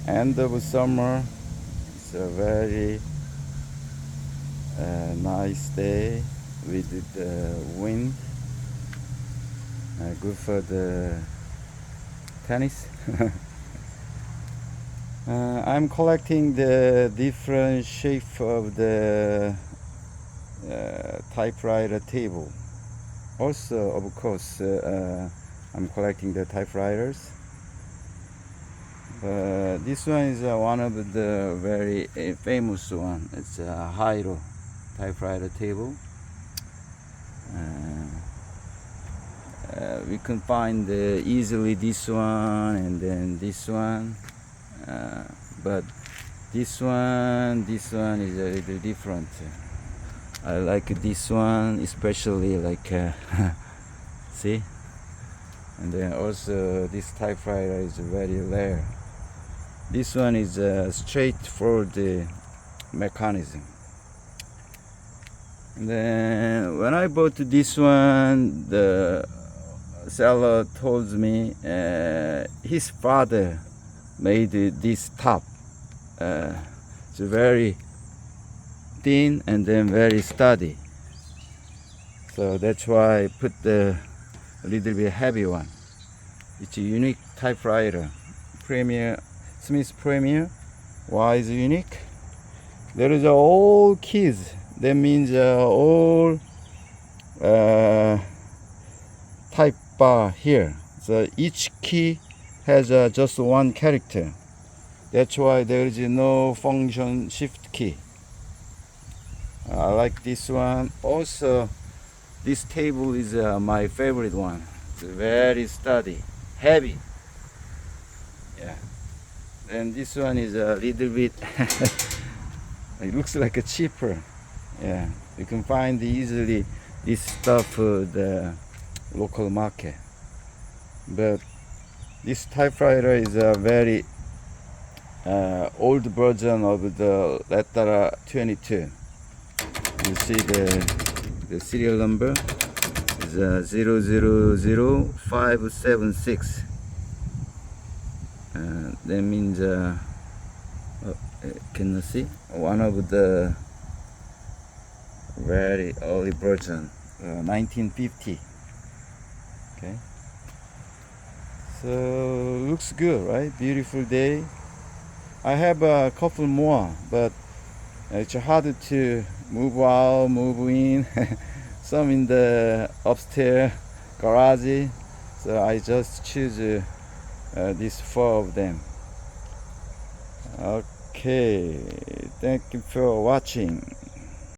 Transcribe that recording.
end of summer. It's a very nice day with the wind. Good for the tennis. I'm collecting the different shape of the typewriter table. Also, of course, I'm collecting the typewriters. This one is one of the very famous one. It's a Hiro typewriter table. We can find easily this one and then this one, but this one is a little different. I like this one especially, like see, and then also this typewriter is very rare. This one is straight for the mechanism. And then when I bought this one, the seller told me his father made this top. It's very thin and then very sturdy. So that's why I put the a little bit heavy one. It's a unique typewriter, Smith Premier. Why is it unique? There is all keys. That means all type bar here. So each key has just one character. That's why there is no function shift key. I like this one. Also, this table is my favorite one. It's very sturdy, heavy. Yeah. And this one is a little bit it looks like a cheaper. Yeah, you can find easily this stuff the local market. But this typewriter is a very old version of the letter 22. You see the serial number is 000576. That means can you see one of the very early version, 1950. Okay, so looks good, right? Beautiful day. I have a couple more, but it's hard to move out, move in. Some in the upstairs garage, so I just choose these 4 of them. Okay, thank you for watching.